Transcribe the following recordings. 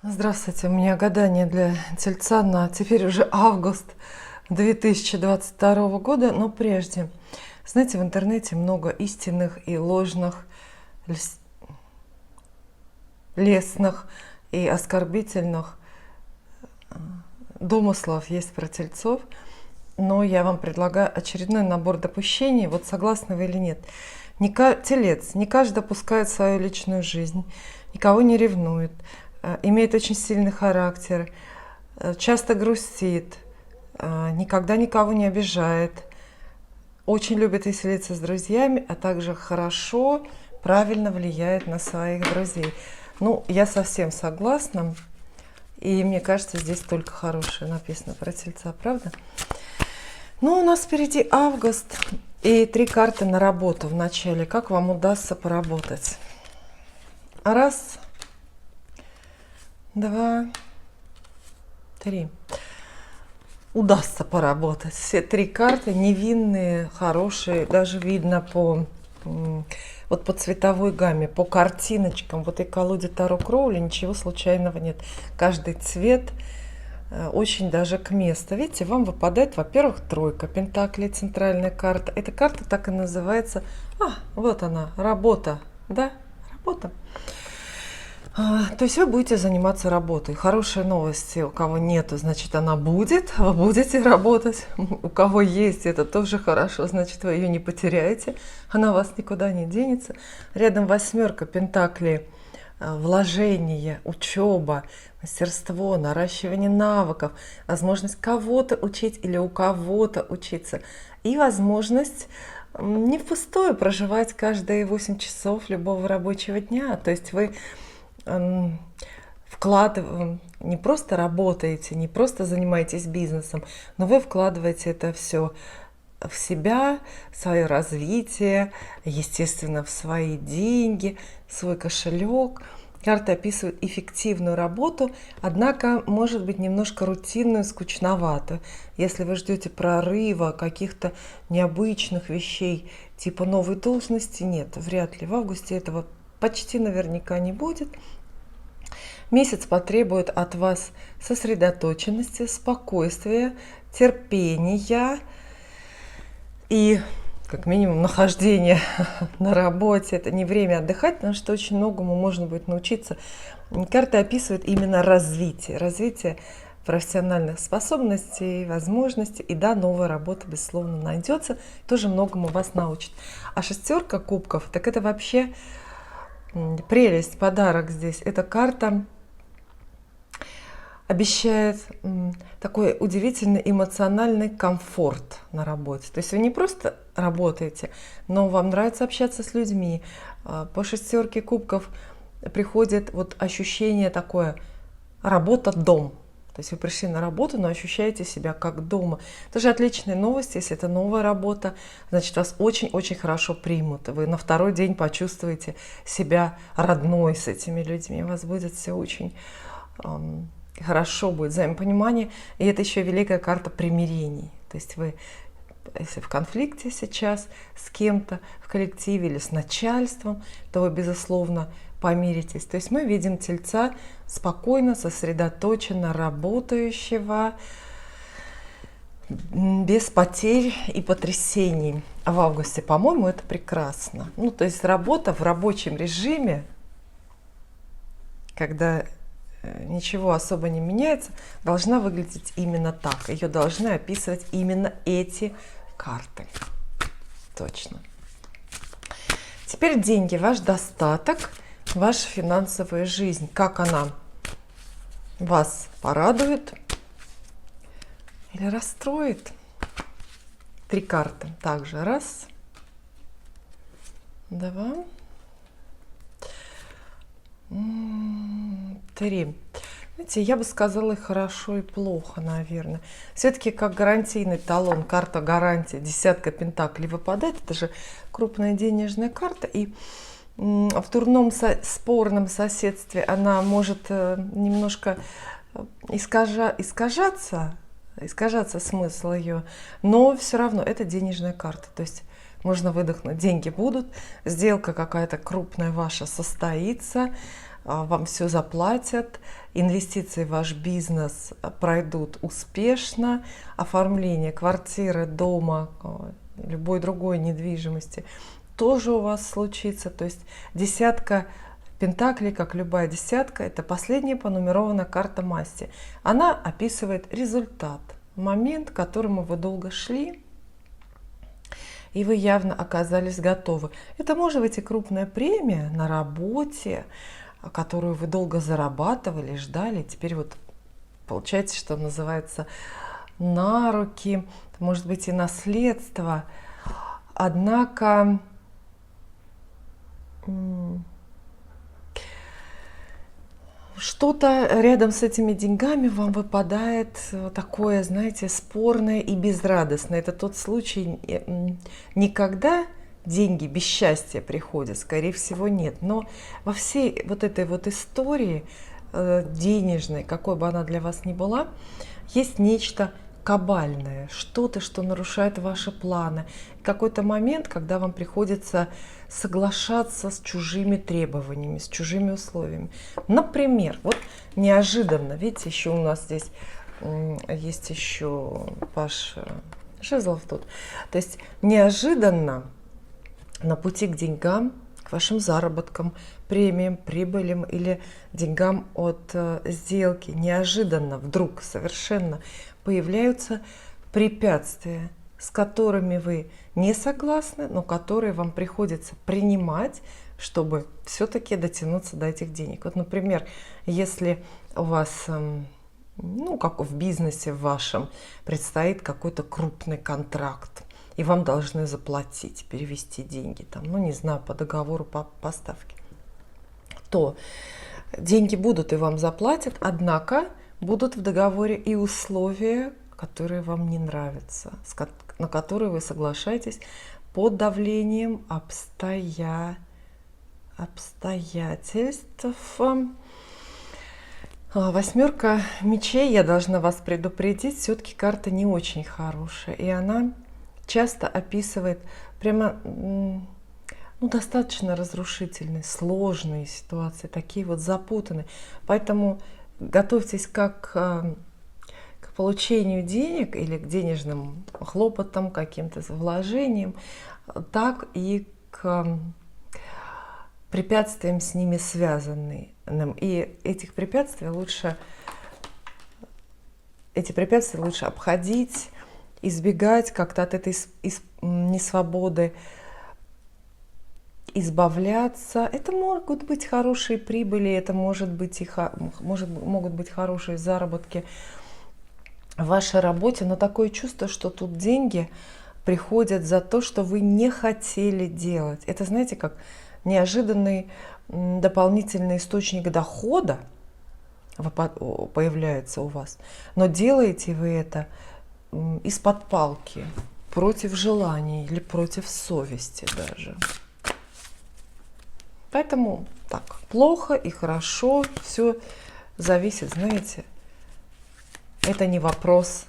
Здравствуйте, у меня гадание для Тельца на теперь уже август 2022 года, но прежде. Знаете, в интернете много истинных и ложных, лестных и оскорбительных домыслов есть про тельцов, но я вам предлагаю очередной набор допущений, вот согласны вы или нет. Телец, не каждый допускает свою личную жизнь, никого не ревнует, имеет очень сильный характер, часто грустит, никогда никого не обижает, очень любит веселиться с друзьями, а также хорошо, правильно влияет на своих друзей. Ну, я совсем согласна, и мне кажется, здесь только хорошее написано про Тельца, правда? Ну, у нас впереди август и 3 карты на работу в начале. Как вам удастся поработать? Раз, два, три. Удастся поработать. Все 3 карты невинные, хорошие. Даже видно вот по цветовой гамме, по картиночкам. В этой колоде Таро Кроули ничего случайного нет. Каждый цвет очень даже к месту. Видите, вам выпадает, во-первых, тройка пентаклей, центральная карта. Эта карта так и называется. Вот она, работа. Да, работа. То есть вы будете заниматься работой. Хорошая новость, у кого нету, значит, она будет, вы будете работать. У кого есть, это тоже хорошо, значит, вы ее не потеряете, она у вас никуда не денется. Рядом 8 пентаклей, вложение, учеба, мастерство, наращивание навыков, возможность кого-то учить или у кого-то учиться. И возможность не впустую проживать каждые 8 часов любого рабочего дня. То есть вы не просто работаете, не просто занимаетесь бизнесом, но вы вкладываете это все в себя, в свое развитие, естественно, в свои деньги, в свой кошелек. Карты описывают эффективную работу, однако, может быть, немножко рутинную, скучновато. Если вы ждете прорыва, каких-то необычных вещей, типа новой должности, нет, вряд ли. В августе этого почти наверняка не будет. Месяц потребует от вас сосредоточенности, спокойствия, терпения и, как минимум, нахождения на работе. Это не время отдыхать, потому что очень многому можно будет научиться. Карты описывают именно развитие профессиональных способностей, возможностей. И да, новая работа, безусловно, найдется, тоже многому вас научит. А 6 кубков, так это вообще прелесть, подарок здесь. Эта карта обещает такой удивительный эмоциональный комфорт на работе. То есть вы не просто работаете, но вам нравится общаться с людьми. По 6 кубков приходит вот ощущение такое работа-дом. То есть вы пришли на работу, но ощущаете себя как дома. Тоже отличная новость, если это новая работа, значит, вас очень-очень хорошо примут. Вы на 2-й день почувствуете себя родной с этими людьми. У вас будет все очень хорошо, будет взаимопонимание. И это еще великая карта примирений. То есть вы, если в конфликте сейчас с кем-то в коллективе или с начальством, то вы, безусловно, помиритесь. То есть мы видим Тельца спокойно, сосредоточенно работающего, без потерь и потрясений. А в августе, по-моему, это прекрасно. Ну, то есть работа в рабочем режиме, когда ничего особо не меняется, должна выглядеть именно так. Ее должны описывать именно эти карты. Точно. Теперь деньги, ваш достаток, ваша финансовая жизнь. Как она вас порадует или расстроит? 3 карты. Также 1, 2, 3. Знаете, я бы сказала и хорошо, и плохо, наверное. Все-таки как гарантийный талон, карта гарантии, 10 пентаклей выпадает. Это же крупная денежная карта. И в дурном спорном соседстве она может немножко искажаться смысл ее, но все равно это денежная карта. То есть можно выдохнуть, деньги будут, сделка какая-то крупная ваша состоится, вам все заплатят, инвестиции в ваш бизнес пройдут успешно, оформление квартиры, дома, любой другой недвижимости тоже у вас случится. То есть десятка пентаклей, как любая десятка, это последняя понумерованная карта масти. Она описывает результат, момент, к которому вы долго шли, и вы явно оказались готовы. Это может быть и крупная премия на работе, которую вы долго зарабатывали, ждали. Теперь вот получается, что называется, на руки. Это может быть и наследство. Однако что-то рядом с этими деньгами вам выпадает такое, знаете, спорное и безрадостное. Это тот случай, никогда деньги без счастья приходят, скорее всего, нет. Но во всей вот этой вот истории денежной, какой бы она для вас ни была, есть нечто кабальное, что-то, что нарушает ваши планы. Какой-то момент, когда вам приходится соглашаться с чужими требованиями, с чужими условиями. Например, вот неожиданно, видите, еще у нас здесь есть еще Паш Жезлов тут. То есть неожиданно на пути к деньгам, к вашим заработкам, премиям, прибылям или деньгам от сделки, неожиданно, вдруг, совершенно появляются препятствия, с которыми вы не согласны, но которые вам приходится принимать, чтобы все-таки дотянуться до этих денег. Вот, например, если у вас, ну, как в бизнесе вашем, предстоит какой-то крупный контракт, и вам должны заплатить, перевести деньги, там, ну, не знаю, по договору по поставке, то деньги будут и вам заплатят, однако будут в договоре и условия, которые вам не нравятся, на которые вы соглашаетесь под давлением обстоятельств. Восьмерка мечей, я должна вас предупредить, все-таки карта не очень хорошая, и она часто описывает прямо достаточно разрушительные, сложные ситуации, такие вот запутанные. Поэтому готовьтесь как к получению денег или к денежным хлопотам, каким-то вложениям, так и к препятствиям с ними связанным. И эти препятствия лучше обходить, избегать как-то от этой несвободы, избавляться. Это могут быть хорошие прибыли, это могут быть хорошие заработки в вашей работе, но такое чувство, что тут деньги приходят за то, что вы не хотели делать. Это, знаете, как неожиданный дополнительный источник дохода появляется у вас, но делаете вы это из-под палки, против желаний или против совести даже. Поэтому так, плохо и хорошо, все зависит, знаете, это не вопрос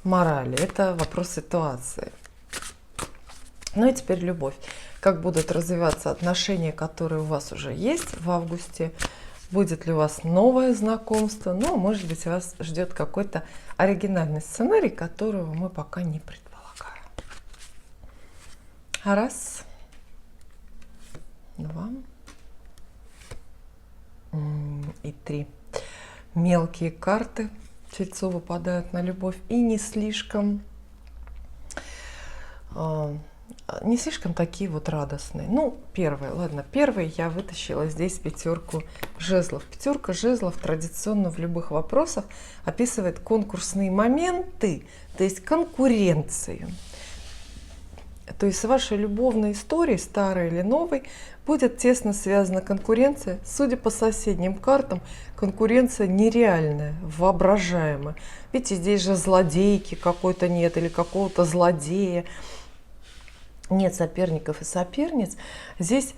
морали, это вопрос ситуации. Ну и теперь любовь. Как будут развиваться отношения, которые у вас уже есть в августе? Будет ли у вас новое знакомство? Ну, может быть, вас ждет какой-то оригинальный сценарий, которого мы пока не предполагаем. Раз, два и три. Мелкие карты Тельцу выпадают на любовь и не слишком такие вот радостные. Ну, первый я вытащила здесь пятерку жезлов. Пятерка жезлов традиционно в любых вопросах описывает конкурсные моменты, то есть конкуренцию. То есть с вашей любовной историей, старой или новой, будет тесно связана конкуренция. Судя по соседним картам, конкуренция нереальная, воображаемая. Видите, здесь же злодейки какой-то нет или какого-то злодея. Нет соперников и соперниц. Здесь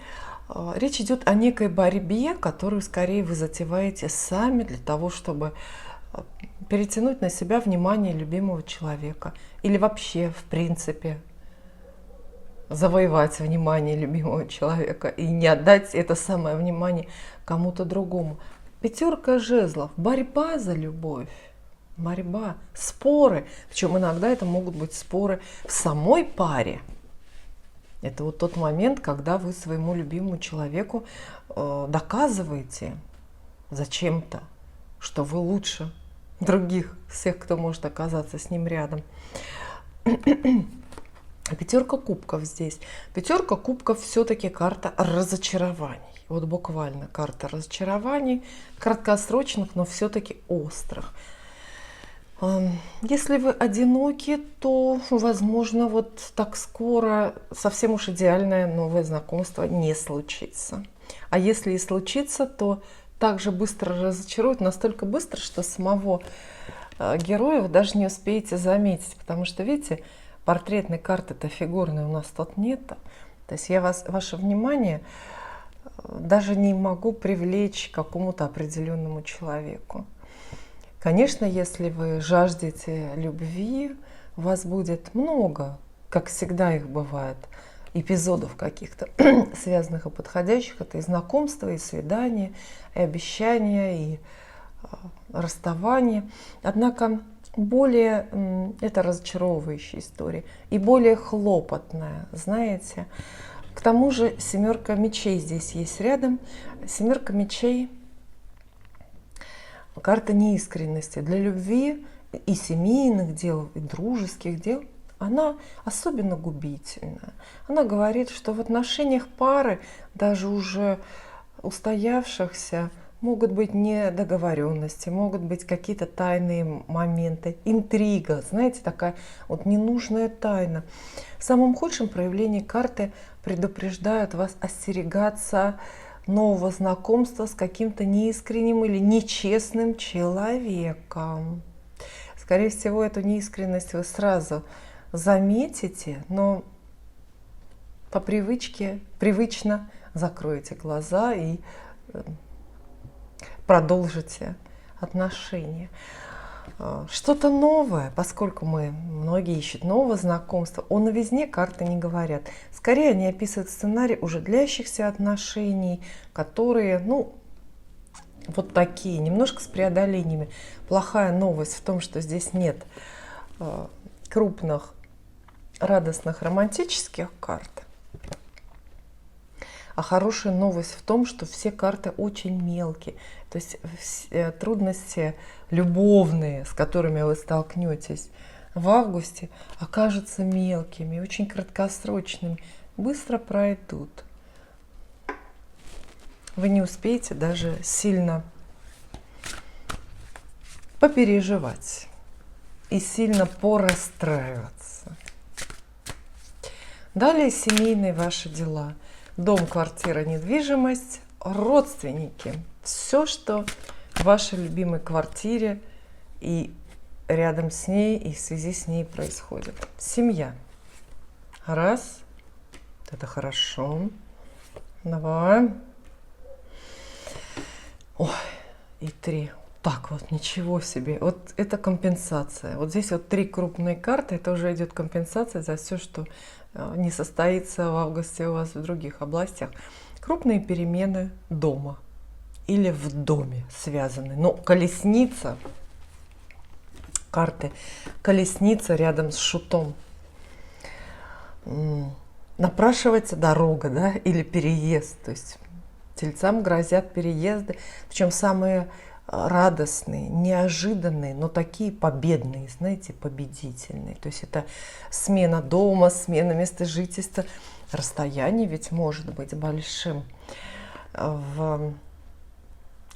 речь идет о некой борьбе, которую скорее вы затеваете сами для того, чтобы перетянуть на себя внимание любимого человека. Или вообще, в принципе, завоевать внимание любимого человека и не отдать это самое внимание кому-то другому. Пятерка жезлов, борьба за любовь, борьба, споры. Причем иногда это могут быть споры в самой паре. Это вот тот момент, когда вы своему любимому человеку доказываете зачем-то, что вы лучше других, всех, кто может оказаться с ним рядом. Пятерка кубков здесь. Пятерка кубков все-таки карта разочарований. Вот буквально карта разочарований, краткосрочных, но все-таки острых. Если вы одиноки, то, возможно, вот так скоро совсем уж идеальное новое знакомство не случится. А если и случится, то также быстро разочарует, настолько быстро, что самого героя вы даже не успеете заметить. Потому что, видите, портретной карты-то фигурной у нас тут нет. То есть я ваше внимание даже не могу привлечь к какому-то определенному человеку. Конечно, если вы жаждете любви, у вас будет много, как всегда их бывает, эпизодов каких-то связанных и подходящих. Это и знакомства, и свидания, и обещания, и расставания. Однако более это разочаровывающая история и более хлопотная, знаете. К тому же семерка мечей здесь есть рядом. Семерка мечей — карта неискренности. Для любви и семейных дел, и дружеских дел она особенно губительна. Она говорит, что в отношениях пары, даже уже устоявшихся, могут быть недоговоренности, могут быть какие-то тайные моменты, интрига, знаете, такая вот ненужная тайна. В самом худшем проявлении карты предупреждают вас остерегаться нового знакомства с каким-то неискренним или нечестным человеком. Скорее всего, эту неискренность вы сразу заметите, но по привычке, привычно закроете глаза и продолжите отношения. Что-то новое, поскольку многие ищут нового знакомства, о новизне карты не говорят. Скорее они описывают сценарий уже длящихся отношений, которые, вот такие, немножко с преодолениями. Плохая новость в том, что здесь нет крупных, радостных, романтических карт. А хорошая новость в том, что все карты очень мелкие. То есть трудности любовные, с которыми вы столкнетесь в августе, окажутся мелкими, очень краткосрочными, быстро пройдут. Вы не успеете даже сильно попереживать и сильно порастраиваться. Далее семейные ваши дела. Дом, квартира, недвижимость, родственники. Все, что в вашей любимой квартире и рядом с ней, и в связи с ней происходит. Семья. Раз. Это хорошо. Два. Ой, и три. Так вот, ничего себе. Вот это компенсация. Вот здесь вот 3 крупные карты. Это уже идет компенсация за все, что не состоится в августе у вас в других областях. Крупные перемены дома или в доме связаны. Но колесница, карты, колесница рядом с шутом. Напрашивается дорога, да, или переезд. То есть тельцам грозят переезды, причем самые радостные, неожиданные, но такие победные, знаете, победительные. То есть это смена дома, смена места жительства. Расстояние ведь может быть большим. В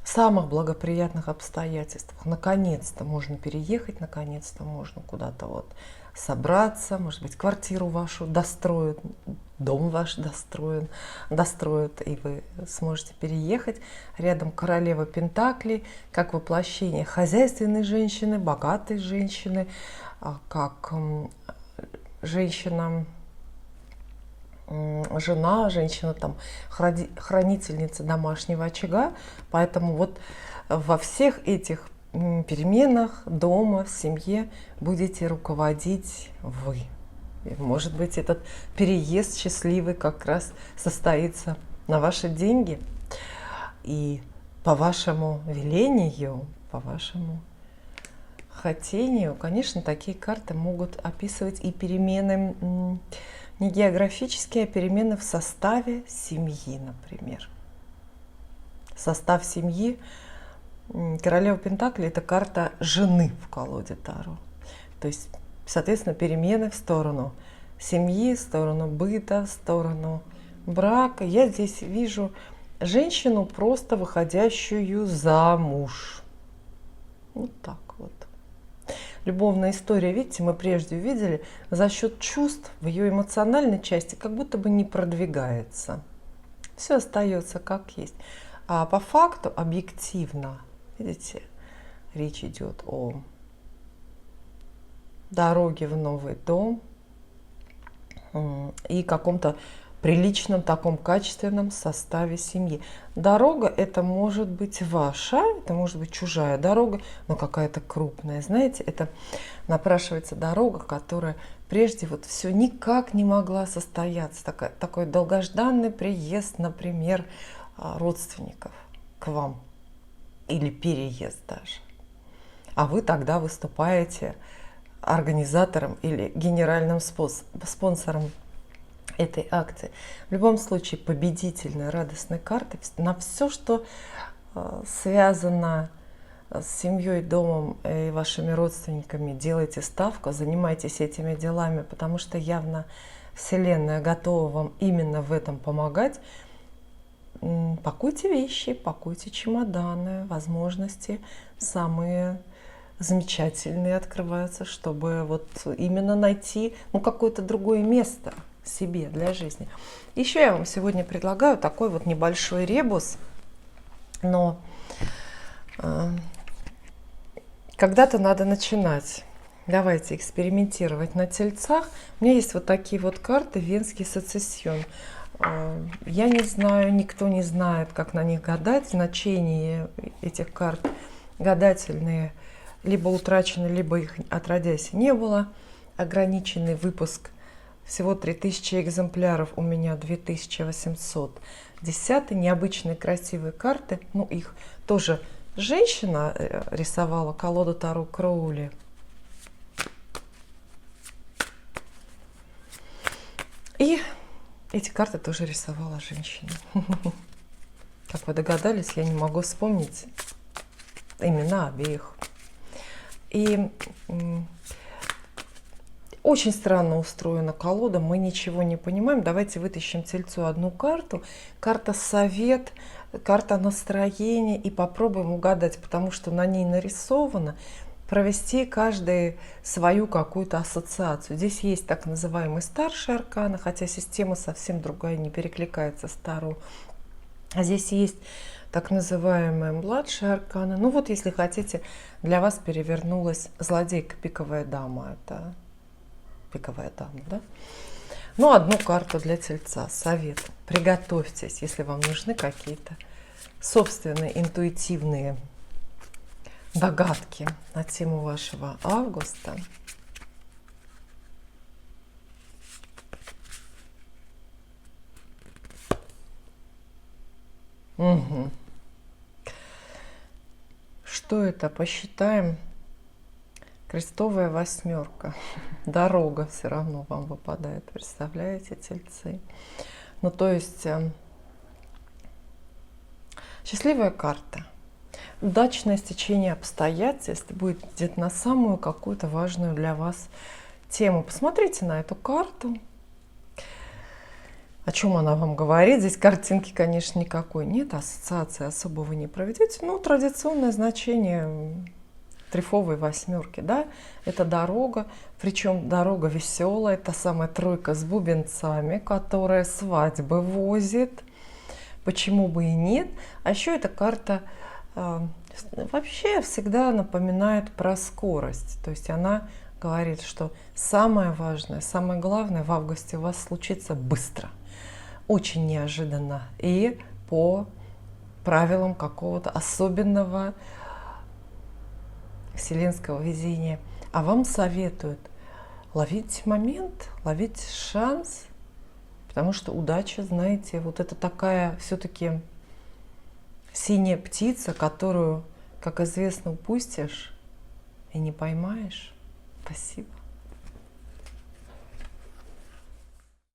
самых благоприятных обстоятельствах. Наконец-то можно переехать, наконец-то можно куда-то вот собраться, может быть, квартиру вашу достроят, дом ваш достроят, и вы сможете переехать. Рядом королева Пентаклей, как воплощение хозяйственной женщины, богатой женщины, как женщина, женщина там, хранительница домашнего очага. Поэтому вот во всех этих переменах дома, в семье будете руководить вы. И, может быть, этот переезд счастливый как раз состоится на ваши деньги. И по вашему велению, по вашему хотению, конечно, такие карты могут описывать и перемены не географические, а перемены в составе семьи, например. Состав семьи. Королева Пентаклей – это карта жены в колоде Таро. То есть, соответственно, перемены в сторону семьи, в сторону быта, в сторону брака. Я здесь вижу женщину, просто выходящую замуж. Вот так вот. Любовная история, видите, мы прежде увидели, за счет чувств в ее эмоциональной части как будто бы не продвигается. Все остается как есть. А по факту, объективно, видите, речь идет о дороге в новый дом и каком-то приличном, таком качественном составе семьи. Дорога – это может быть ваша, это может быть чужая дорога, но какая-то крупная. Знаете, это напрашивается дорога, которая прежде вот все никак не могла состояться. Такой долгожданный приезд, например, родственников к вам или переезд даже. А вы тогда выступаете организатором или генеральным спонсором этой акции. В любом случае, победительной, радостной картой на все, что связано с семьей, домом и вашими родственниками, делайте ставку, занимайтесь этими делами, потому что явно Вселенная готова вам именно в этом помогать. Пакуйте вещи, пакуйте чемоданы, возможности самые замечательные открываются, чтобы вот именно найти какое-то другое место себе для жизни. Еще я вам сегодня предлагаю такой вот небольшой ребус, но когда-то надо начинать. Давайте экспериментировать на тельцах. У меня есть вот такие вот карты Венский сецессион. Я не знаю, никто не знает, как на них гадать. Значение этих карт гадательные либо утрачены, либо их отродясь не было. Ограниченный выпуск. Всего 3000 экземпляров, у меня 2810. Необычные красивые карты. Ну, их тоже женщина рисовала, колоду Таро Кроули. И эти карты тоже рисовала женщина. Как вы догадались, я не могу вспомнить имена обеих. И очень странно устроена колода, мы ничего не понимаем. Давайте вытащим тельцу одну карту. Карта совет, карта настроения, и попробуем угадать, потому что на ней нарисовано, провести каждый свою какую-то ассоциацию. Здесь есть так называемые старшие арканы, хотя система совсем другая, не перекликается с Таро. А здесь есть так называемые младшие арканы. Ну вот, если хотите, для вас перевернулась злодейка, пиковая дама. Это пиковая дама, да? Ну, одну карту для тельца. Совет. Приготовьтесь, если вам нужны какие-то собственные интуитивные догадки на тему вашего августа. Угу. Что это? Посчитаем. Крестовая восьмерка. Дорога все равно вам выпадает, представляете, тельцы? Ну, то есть счастливая карта. Удачное стечение обстоятельств будет где-то на самую какую-то важную для вас тему. Посмотрите на эту карту. О чем она вам говорит? Здесь картинки, конечно, никакой нет, ассоциации особо вы не проведете. Ну, традиционное значение трефовой восьмерки, да, это дорога, причем дорога веселая, та самая тройка с бубенцами, которая свадьбы возит, почему бы и нет. А еще эта карта вообще всегда напоминает про скорость, то есть она говорит, что самое важное, самое главное в августе у вас случится быстро, очень неожиданно и по правилам какого-то особенного вселенского везения. А вам советуют ловить момент, ловить шанс, потому что удача, знаете, вот это такая все-таки синяя птица, которую, как известно, упустишь и не поймаешь. Спасибо.